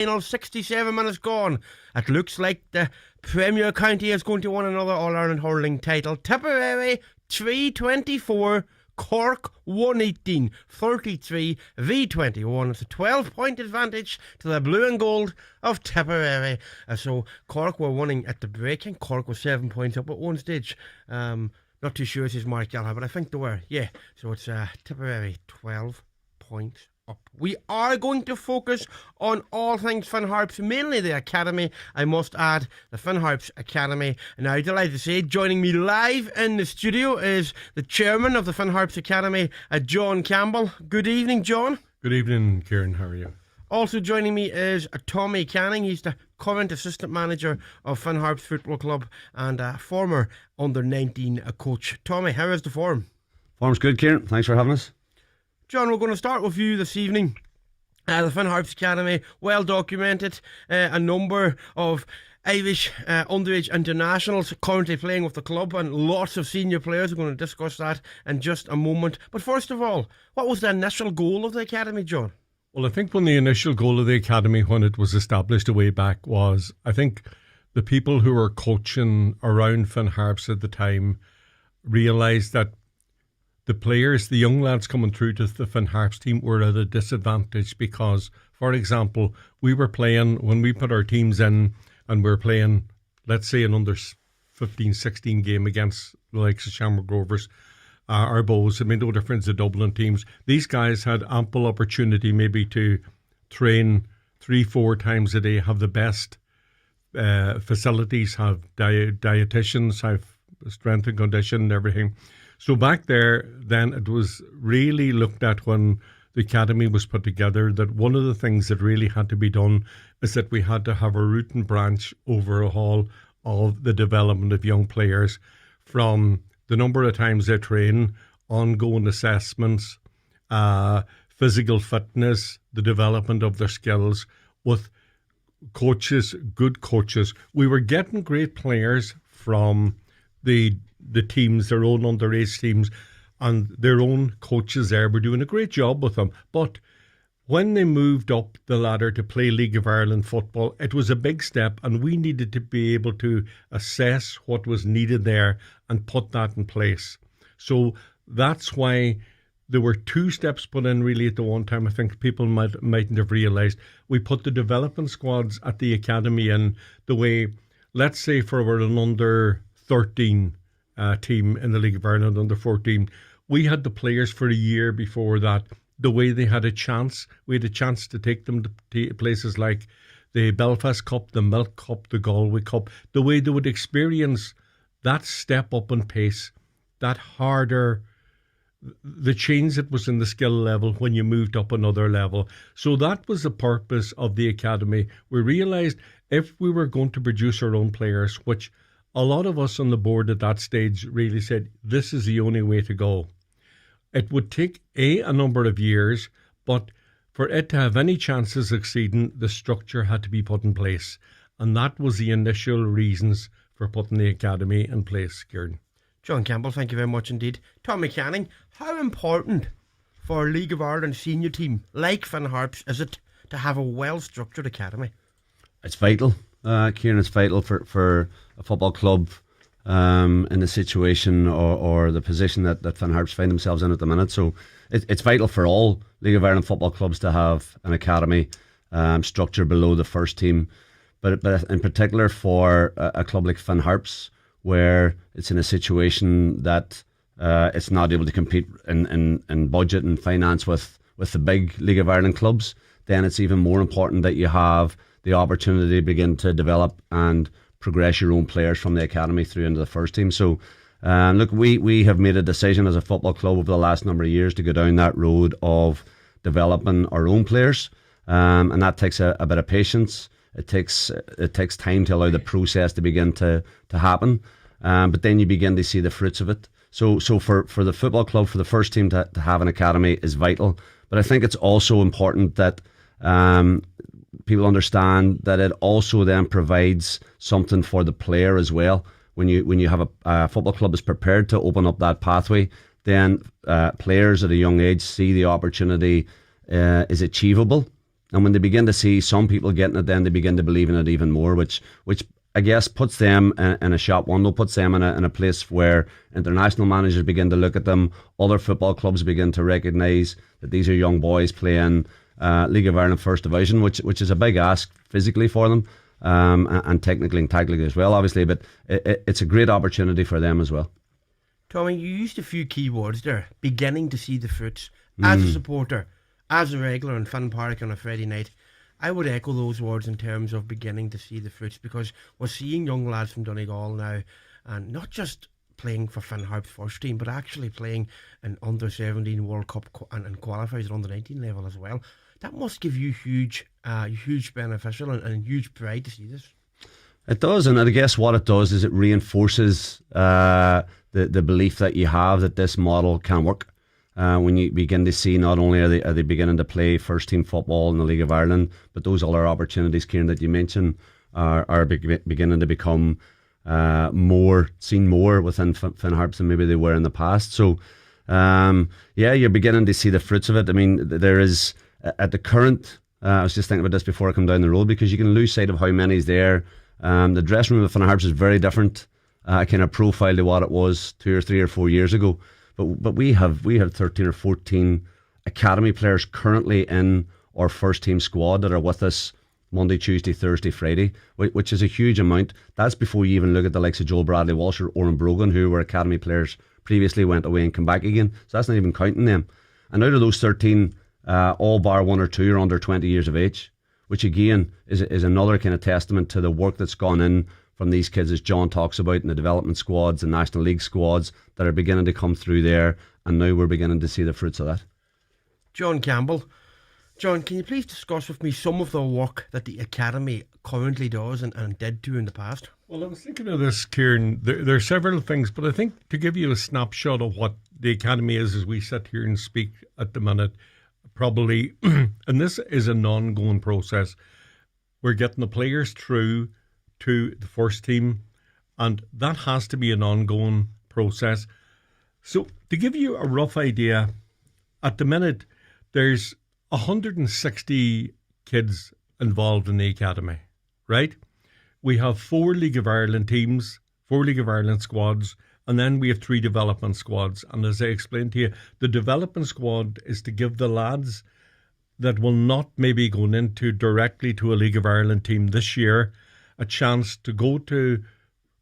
Final 67 minutes gone. It looks like the Premier County is going to win another All-Ireland hurling title. Tipperary 324, Cork 118, 33 v21. It's a 12-point advantage to the blue and gold of Tipperary. So Cork were winning at the break, and Cork was 7 points up at one stage. Not too sure if it's Mark Gallagher, but I think they were. Yeah, so it's Tipperary 12 points up. We are going to focus on all things Finn Harps, mainly the Academy. I must add, the Finn Harps Academy. And now, delighted to say, joining me live in the studio is the chairman of the Finn Harps Academy, John Campbell. Good evening, John. Good evening, Ciaran. How are you? Also joining me is Tommy Canning. He's the current assistant manager of Finn Harps Football Club and a former under-19 coach. Tommy, how is the form? Form's good, Ciaran. Thanks for having us. John, we're going to start with you this evening. The Finn Harps Academy, well documented. A number of Irish underage internationals currently playing with the club, and lots of senior players. We're going to discuss that in just a moment. But first of all, what was the initial goal of the Academy, John? Well, I think when the initial goal of the Academy, when it was established a way back, was, I think the people who were coaching around Finn Harps at the time realised that the players, the young lads coming through to the Finn Harps team, were at a disadvantage because, for example, we were playing, when we put our teams in and we were playing, let's say, an under 15-16 game against the likes of Shamrock Rovers, our Bows, it made no difference, the Dublin teams. These guys had ample opportunity maybe to train 3-4 times a day, have the best facilities, have dietitians, have strength and condition and everything. So back there, then it was really looked at when the Academy was put together that one of the things that really had to be done is that we had to have a root and branch overhaul of the development of young players, from the number of times they train, ongoing assessments, physical fitness, the development of their skills with coaches, good coaches. We were getting great players from the teams, their own underage teams, and their own coaches there were doing a great job with them. But when they moved up the ladder to play League of Ireland football, it was a big step, and we needed to be able to assess what was needed there and put that in place. So that's why there were two steps put in really at the one time. I think people mightn't have realised. We put the development squads at the Academy in the way, let's say for an under 13 team in the League of Ireland, under 14, we had the players for a year before that. The way they had a chance, we had a chance to take them to places like the Belfast Cup, the Milk Cup, the Galway Cup, the way they would experience that step up in pace, that harder, the change that was in the skill level when you moved up another level. So that was the purpose of the Academy. We realised if we were going to produce our own players, which a lot of us on the board at that stage really said, this is the only way to go. It would take a number of years, but for it to have any chance of succeeding, the structure had to be put in place. And that was the initial reasons for putting the Academy in place, Ciaran. John Campbell, thank you very much indeed. Tommy Canning, how important for a League of Ireland senior team like Finn Harps is it to have a well-structured academy? It's vital, Ciaran. It's vital for a football club in the situation or the position that Finn Harps find themselves in at the minute. So it's vital for all League of Ireland football clubs to have an academy structure below the first team. But in particular for a club like Finn Harps, where it's in a situation that it's not able to compete in budget and finance with the big League of Ireland clubs, then it's even more important that you have the opportunity to begin to develop and progress your own players from the academy through into the first team. So look, we have made a decision as a football club over the last number of years to go down that road of developing our own players, and that takes a bit of patience. It takes time to allow the process to begin to happen, but then you begin to see the fruits of it. So for the football club, for the first team to have an academy is vital. But I think it's also important that people understand that it also then provides something for the player as well. When you have a football club is prepared to open up that pathway, then players at a young age see the opportunity is achievable, And when they begin to see some people getting it, then they begin to believe in it even more, which I guess puts them in a shop window, puts them in a place where international managers begin to look at them. Other football clubs begin to recognise that these are young boys playing League of Ireland First Division, which is a big ask physically for them, and technically and tactically as well, obviously. But it's a great opportunity for them as well. Tommy, you used a few key words there. Beginning to see the fruits. As a supporter, as a regular in Finn Park on a Friday night, I would echo those words in terms of beginning to see the fruits, because we're seeing young lads from Donegal now, and not just playing for Finn Harps first team, but actually playing in under-17 World Cup and qualifiers at under-19 level as well. That must give you huge beneficial and huge pride to see this. It does, and I guess what it does is it reinforces the belief that you have that this model can work. When you begin to see not only are they beginning to play first team football in the League of Ireland, but those other opportunities, Ciaran, that you mentioned are beginning to become seen more within Finn Harps than maybe they were in the past. So you're beginning to see the fruits of it. I mean, there is at the current, I was just thinking about this before I come down the road, because you can lose sight of how many's there. The dressing room of Finn Harps is very different kind of profile to what it was 2 or 3 or 4 years ago. But we have 13 or 14 academy players currently in our first team squad that are with us Monday, Tuesday, Thursday, Friday, which is a huge amount. That's before you even look at the likes of Joel Bradley Walsh or Oran Brogan, who were academy players previously, went away and come back again. So that's not even counting them. And out of those 13, all bar 1 or 2 are under 20 years of age, which again is another kind of testament to the work that's gone in from these kids, as John talks about, in the development squads and National League squads that are beginning to come through there, and now we're beginning to see the fruits of that. John Campbell. John, can you please discuss with me some of the work that the Academy currently does and did do in the past? Well, I was thinking of this, Ciaran. There are several things, but I think to give you a snapshot of what the Academy is as we sit here and speak at the minute, probably, and this is an ongoing process, we're getting the players through to the first team, and that has to be an ongoing process. So to give you a rough idea, at the minute there's 160 kids involved in the academy, right? We have 4 League of Ireland teams, 4 League of Ireland squads, and then we have 3 development squads. And as I explained to you, the development squad is to give the lads that will not maybe go into directly to a League of Ireland team this year a chance to go to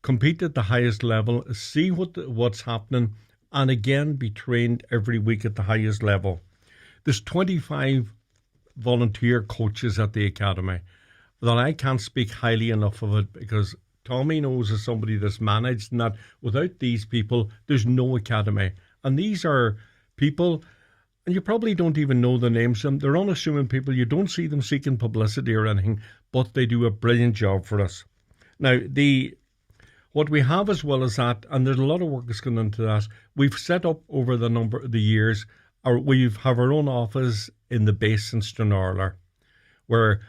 compete at the highest level, see what's happening, and again be trained every week at the highest level. There's 25 volunteer coaches at the academy that I can't speak highly enough of it, because Tommy knows as somebody that's managed, and that without these people there's no academy. And these are people, and you probably don't even know the names of them. They're unassuming people. You don't see them seeking publicity or anything, but they do a brilliant job for us. Now, what we have as well as that, and there's a lot of work that's gone into that, we've set up over the years, we have our own office in the base in Stranraer, where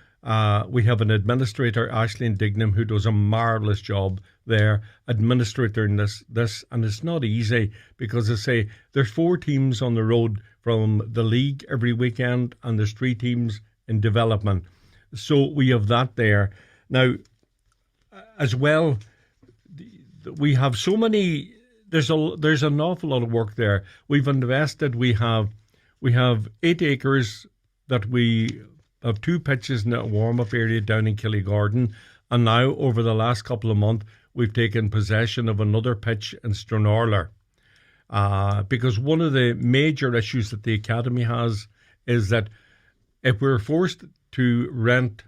we have an administrator, Aisling Dignam, who does a marvellous job there, administrating this, and it's not easy, because I say there's 4 teams on the road from the league every weekend, and there's 3 teams in development. So we have that there. Now, as well, we have so many, there's an awful lot of work there. We've invested, we have 8 acres that we have 2 pitches in a warm-up area down in Killygarden, and now over the last couple of months we've taken possession of another pitch in Stranraer. Because one of the major issues that the academy has is that if we're forced to rent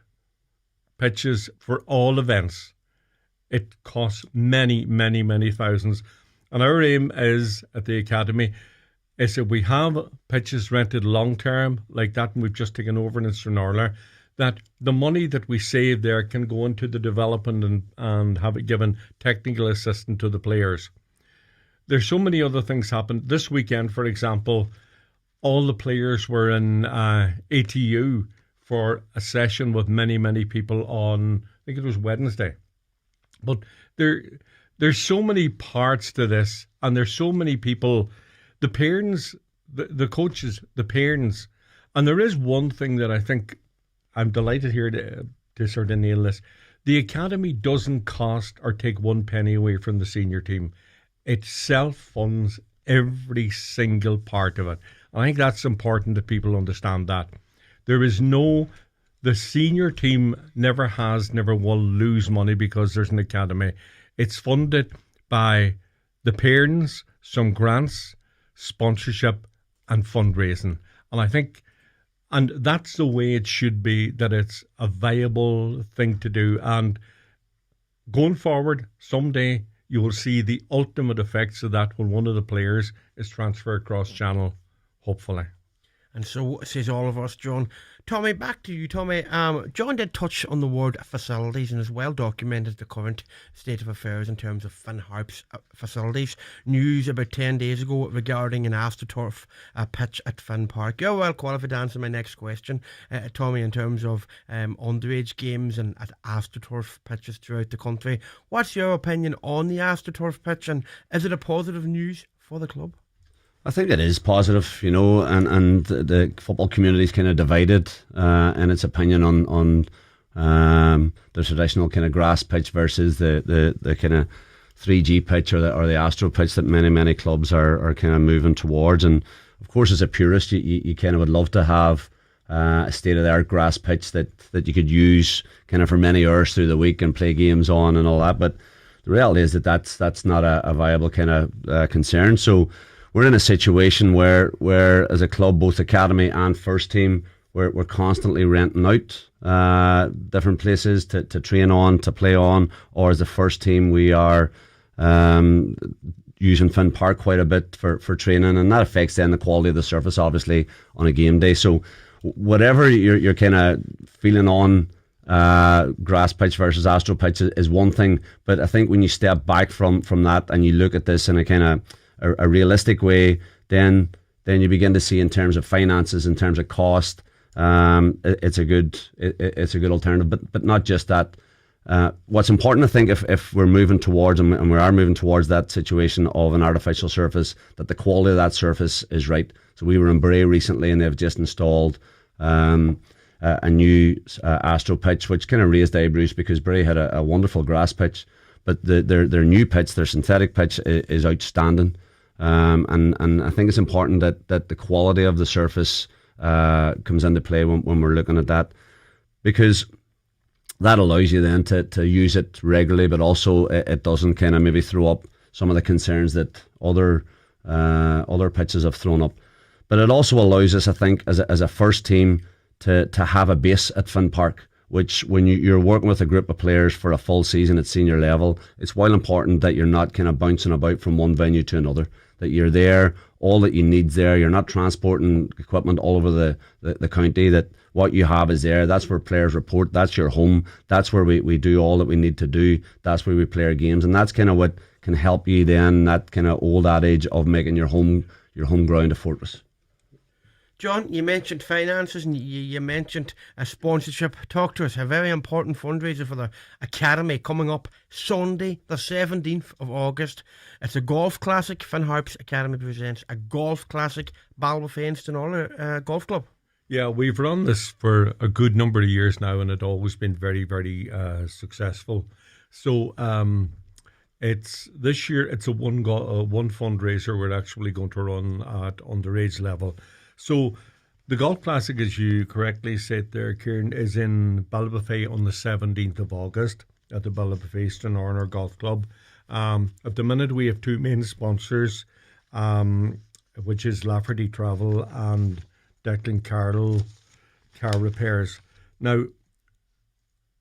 pitches for all events, it costs many, many, many thousands. And our aim is, at the academy, is that we have pitches rented long term, like that and we've just taken over in Stranraer, that the money that we save there can go into the development and have it given technical assistance to the players. There's so many other things happen. This weekend, for example, all the players were in ATU for a session with many, many people on, I think it was Wednesday. But there's so many parts to this, and there's so many people, the parents, the coaches, the parents. And there is one thing that I think I'm delighted here to sort of nail this. The academy doesn't cost or take one penny away from the senior team. It self-funds every single part of it. I think that's important that people understand that. There is the senior team never will lose money because there's an academy. It's funded by the parents, some grants, sponsorship, and fundraising. And I think, and that's the way it should be, that it's a viable thing to do. And going forward, someday you will see the ultimate effects of that when one of the players is transferred across channel, hopefully. And so says all of us, John. Tommy, back to you, Tommy. John did touch on the word facilities and has well documented the current state of affairs in terms of Finn Harps facilities. News about 10 days ago regarding an AstroTurf pitch at Finn Park. You're well qualified to answer my next question, Tommy, in terms of underage games and at AstroTurf pitches throughout the country. What's your opinion on the AstroTurf pitch, and is it a positive news for the club? I think it is positive, and the football community is kind of divided in its opinion on the traditional kind of grass pitch versus the kind of 3G pitch or the Astro pitch that many clubs are kind of moving towards. And of course, as a purist, you kind of would love to have a state-of-the-art grass pitch that you could use kind of for many hours through the week and play games on and all that. But the reality is that's not a viable kind of concern. So we're in a situation where as a club, both academy and first team, we're constantly renting out different places to train on, to play on, or as a first team, we are using Finn Park quite a bit for training, and that affects then the quality of the surface, obviously, on a game day. So whatever you're kind of feeling on grass pitch versus Astro pitch is one thing, but I think when you step back from that and you look at this in a kind of a realistic way, then you begin to see in terms of finances, in terms of cost, it's a good alternative. But not just that. What's important, I think, if we're moving towards, and we are moving towards that situation of an artificial surface, that the quality of that surface is right. So we were in Bray recently, and they've just installed a new Astro pitch, which kind of raised eyebrows because Bray had a wonderful grass pitch, but their new pitch, their synthetic pitch, is outstanding. And I think it's important that the quality of the surface comes into play when we're looking at that, because that allows you then to use it regularly, but also it doesn't kind of maybe throw up some of the concerns that other pitches have thrown up. But it also allows us, I think, as a first team to have a base at Finn Park, which when you're working with a group of players for a full season at senior level, it's while important that you're not kind of bouncing about from one venue to another, that you're there, all that you need's there, you're not transporting equipment all over the county, that what you have is there, that's where players report, that's your home, that's where we do all that we need to do, that's where we play our games, and that's kind of what can help you then, that kind of old adage of making your home ground a fortress. John, you mentioned finances and you mentioned a sponsorship. Talk to us. A very important fundraiser for the Academy coming up Sunday, the 17th of August. It's a golf classic. Finn Harps Academy presents a golf classic. Ballybofey Golf Club. Yeah, we've run this for a good number of years now, and it's always been very, very successful. So it's this year. It's a one fundraiser we're actually going to run at underage level. So the Golf Classic, as you correctly said there, Ciaran, is in Ballybofey on the 17th of August at the Ballybofey Stranraer Golf Club. At the minute, we have two main sponsors, which is Lafferty Travel and Declan Carroll Car Repairs. Now,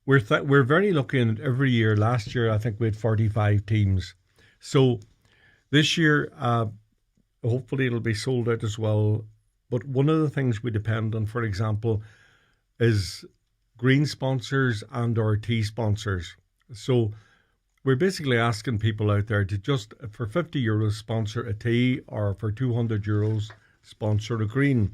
we're very lucky in every year. Last year, I think we had 45 teams. So this year, hopefully it'll be sold out as well. But one of the things we depend on, for example, is green sponsors and or tee sponsors. So we're basically asking people out there to just, for €50, sponsor a tee, or for €200, sponsor a green.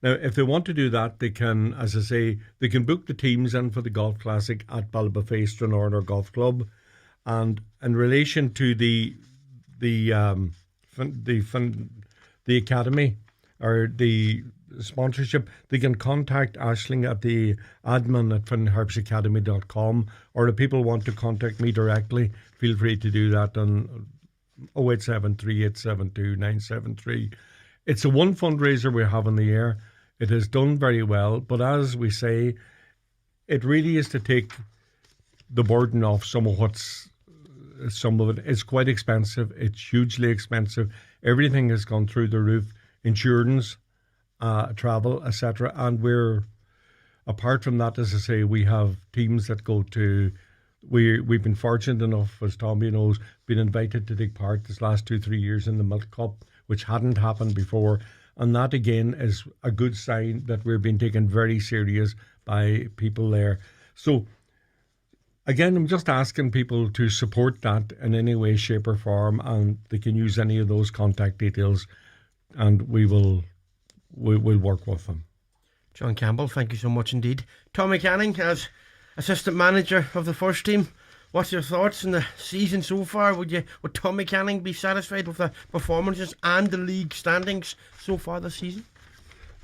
Now, if they want to do that, they can, as I say, they can book the teams in for the Golf Classic at Ballybofey Stranraer Golf Club. And in relation to the academy, or the sponsorship, they can contact Aisling at the admin at finnharpsacademy.com, or if people want to contact me directly, feel free to do that on 0873 872 973. It's a one fundraiser we have in the air. It has done very well, but as we say, it really is to take the burden off some of it. It's quite expensive. It's hugely expensive. Everything has gone through the roof. Insurance, travel, etc. And apart from that, as I say, we have teams that go to. We've been fortunate enough, as Tommy knows, been invited to take part this last 2-3 years in the Milk Cup, which hadn't happened before. And that again is a good sign that we're being taken very serious by people there. So again, I'm just asking people to support that in any way, shape or form, and they can use any of those contact details, and we'll work with them. John Campbell, thank you so much indeed. Tommy Canning, as assistant manager of the first team, what's your thoughts on the season so far? Would Tommy Canning be satisfied with the performances and the league standings so far this season?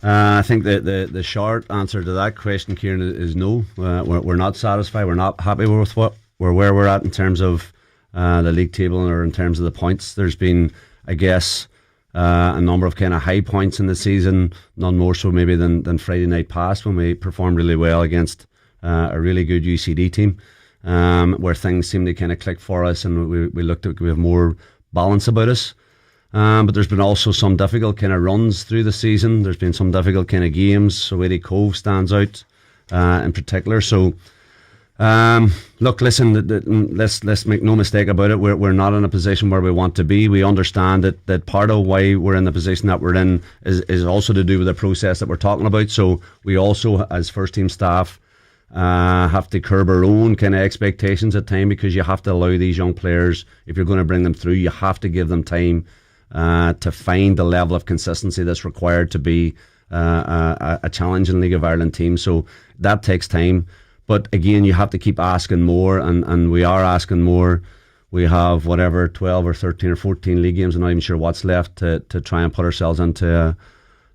I think the short answer to that question, Ciaran, is no. We're not satisfied. We're not happy with where we're at in terms of the league table or in terms of the points. There's been, I guess, a number of kind of high points in the season, none more so maybe than Friday night past when we performed really well against a really good UCD team, where things seem to kind of click for us, and we looked at we have more balance about us. But there's been also some difficult kind of runs through the season. There's been some difficult kind of games. So Eddie Cove stands out in particular. So look, listen, let's make no mistake about it. We're not in a position where we want to be. We understand that part of why we're in the position that we're in is also to do with the process that we're talking about. So we also, as first team staff, have to curb our own kind of expectations at time, because you have to allow these young players, if you're going to bring them through, you have to give them time to find the level of consistency that's required to be a challenging League of Ireland team. So that takes time. But again, you have to keep asking more, and we are asking more. We have 12 or 13 or 14 league games. I'm not even sure what's left to try and put ourselves into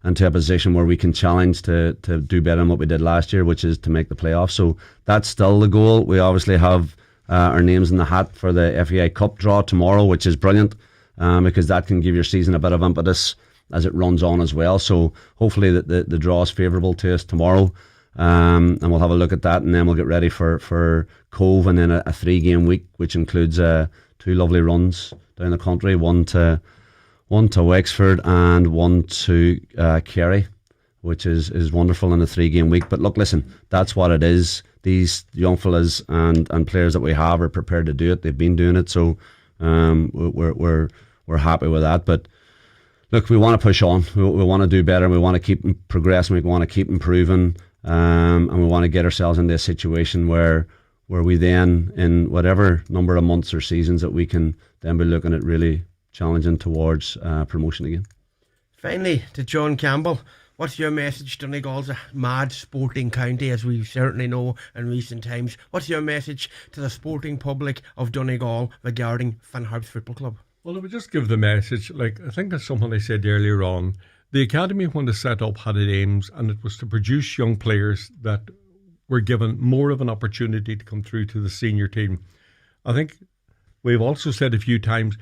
a position where we can challenge to do better than what we did last year, which is to make the playoffs. So that's still the goal. We obviously have our names in the hat for the FAI Cup draw tomorrow, which is brilliant, because that can give your season a bit of impetus as it runs on as well. So hopefully the draw is favourable to us tomorrow, and we'll have a look at that, and then we'll get ready for Cove, and then a 3-game week, which includes 2 lovely runs down the country, one to Wexford and one to Kerry, which is wonderful in a 3-game week. But look, listen, that's what it is. These young fellas and players that we have are prepared to do it. They've been doing it, so we're happy with that. But look, we want to push on. We want to do better. We want to keep progressing. We want to keep improving, and we want to get ourselves into a situation where we then, in whatever number of months or seasons, that we can then be looking at really challenging towards promotion again. Finally, to John Campbell, what's your message? Donegal's a mad sporting county, as we certainly know in recent times. What's your message to the sporting public of Donegal regarding Finn Harps Football Club? Well, I would just give the message, like I think that's something I said earlier on. The academy, when they set up, had its aims, and it was to produce young players that were given more of an opportunity to come through to the senior team. I think we've also said a few times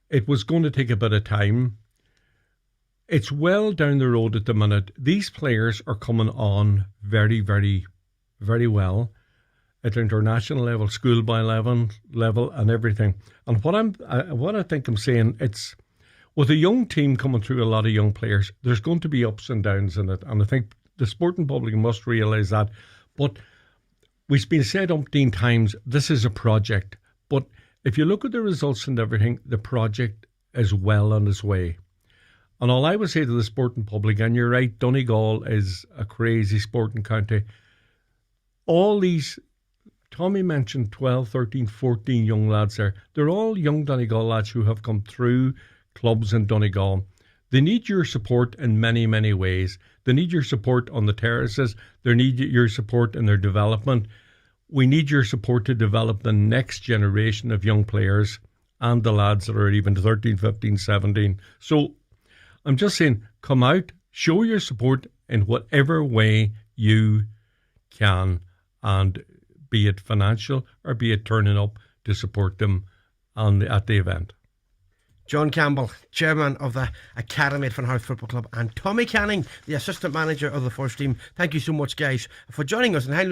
it was going to take a bit of time. It's well down the road at the minute. These players are coming on very, very, very well at international level, schoolboy level and everything. And what I think I'm saying, it's with a young team coming through, a lot of young players, there's going to be ups and downs in it. And I think the sporting public must realise that. But we've been said umpteen times, this is a project. But if you look at the results and everything, the project is well on its way. And all I would say to the sporting public, and you're right, Donegal is a crazy sporting county. All these, Tommy mentioned 12, 13, 14 young lads there. They're all young Donegal lads who have come through clubs in Donegal. They need your support in many, many ways. They need your support on the terraces. They need your support in their development. We need your support to develop the next generation of young players and the lads that are even 13, 15, 17. So I'm just saying, come out, show your support in whatever way you can, and be it financial or be it turning up to support them at the event. John Campbell, chairman of the Academy at Finn Harps Football Club, and Tommy Canning, the assistant manager of the first team. Thank you so much, guys, for joining us in Highland.